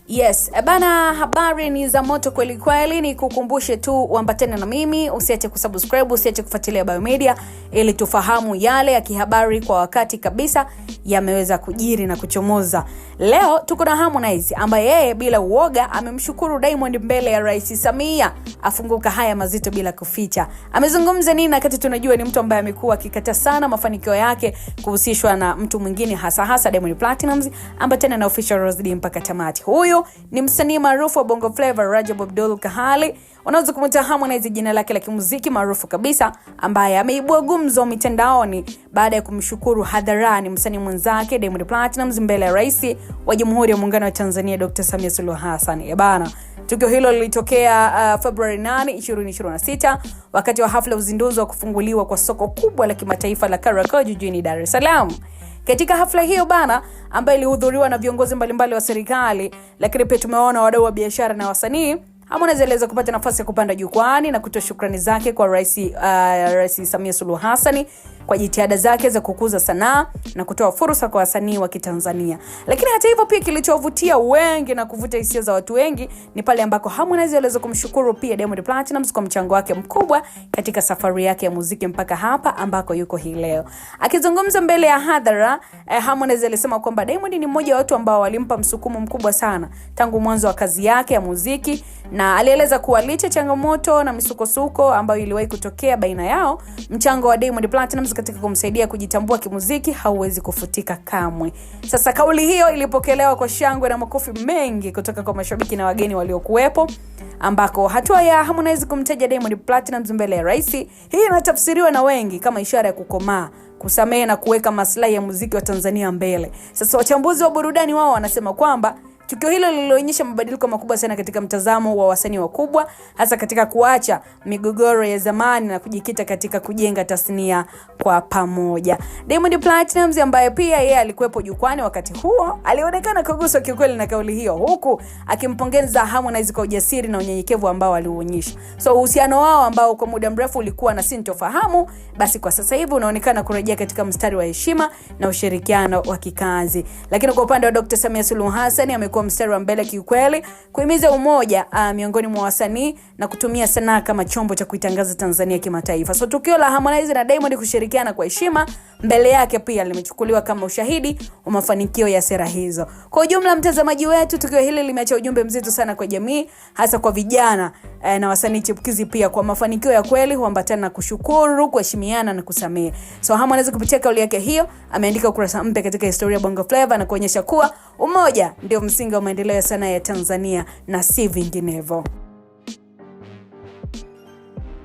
Yes, bana, habari ni za moto kweli kweli. Ni kukumbushe tu uambatane na mimi, usiache kusubscribe, usiache kufuatilia Biomedia ili tufahamu yale ya kihabari kwa wakati kabisa yameweza kujiri na kuchomoza. Leo tuko na Harmonize ambaye yeye bila uoga amemshukuru Diamond mbele ya Rais Samia, afunguka haya mazito bila kuficha. Amezungumza nini wakati tunajua ni mtu ambaye amekuwa akikata sana mafanikio yake kuhusishwa na mtu mwingine hasa Diamond Platnumz, ambatana na Official Rose mpaka tamati. Huyu ni msanii maarufu wa Bongo Flava Rajab Abdul Kahali, unaweza kumwita Harmonize jina lake la kimuziki maarufu kabisa, ambaye ameibua gumzo mitandaoni baada ya kumshukuru hadharani msanii mwenzake Diamond Platnumz mbele ya Rais wa Jamhuri ya Muungano wa Tanzania Dr. Samia Suluhu Hassan. Bana, tukio hilo lilitokea February 8, 2026 wakati wa hafla uzinduzi wa kufunguliwa kwa soko kubwa la kimataifa la Kariakoo jijini Dar es Salaam. Katika hafla hiyo bana, ambayo ilihudhuriwa na viongozi mbalimbali wa serikali, lakini pia tumeona wadau wa biashara na wasanii, Harmonize aliweza kupata nafasi ya kupanda jukwani na kutoa shukrani zake kwa Rais Samia Suluhu Hassan kwa jitihada zake za kukuza sanaa na kutoa fursa kwa wasanii wa Kitanzania. Lakini hata hivyo pia kilichovutia wengi na kuvuta hisia za watu wengi ni pale ambako Harmonize aliweza kumshukuru pia Diamond Platnumz kwa mchango wake mkubwa katika safari yake ya muziki mpaka hapa ambako yuko hii leo. Akizungumza mbele ya hadhara, Harmonize alisema kwamba Diamond ni mmoja wa watu ambao walimpa msukumo mkubwa sana tangu mwanzo wa kazi yake ya muziki, na alieleza kuwa licha changamoto na misukosuko ambayo iliwahi kutokea baina yao, mchango wa Diamond Platnumz katika kumsaidia kujitambua kimuziki hauwezi kufutika kamwe. Sasa kauli hiyo ilipokelewa kwa shangwe na makofi mengi kutoka kwa mashabiki na wageni waliokuwepo, ambako hatua ya Harmonize kumtaja Diamond Platnumz mbele ya Rais, hii inatafsiriwa na wengi kama ishara ya kukomaa, kusamehe na kuweka maslahi ya muziki wa Tanzania mbele. Sasa wachambuzi wa burudani wao wanasema kwamba tukio hilo lilionyesha mabadiliko makubwa sana katika mtazamo wa wasanii wakubwa, hasa katika kuacha migogoro ya zamani na kujikita katika kujenga tasnia kwa pamoja. Diamond Platnumz ambaye pia yeye alikuwepo jukwani wakati huo, alionekana kuguswa kiukweli na kauli hiyo, huku akimpongeza Harmonize kwa ujasiri na unyenyekevu ambao aliuonyesha. So uhusiano wao ambao kwa muda mrefu ulikuwa na sintofahamu, basi kwa sasa hivi unaonekana kurejea katika mstari wa heshima na ushirikiano wa kikazi. Lakini kwa upande wa Dr. Samia Suluhu Hassan kwa mstari wa mbele kiukweli kuhimiza umoja miongoni mwa wasanii na kutumia sanaa kama chombo cha kuitangaza Tanzania kimataifa. So tukio la Harmonize na Diamond kushirikiana kwa heshima mbele yake pia limechukuliwa kama ushahidi wa mafanikio ya sera hizo. Kwa ujumla, mtazamaji wetu, tukio hili limeacha ujumbe mzito sana kwa jamii, hasa kwa vijana na wasanii chipukizi pia, kwa mafanikio ya kweli huambatana na kushukuru, kuheshimiana na kusamehe. So Harmonize kupitia kauli yake hiyo ameandika ukurasa mpya katika historia ya Bongo Flava na kuonyesha kuwa umoja ndio msingi wa maendeleo ya sanaa ya Tanzania na si vinginevyo.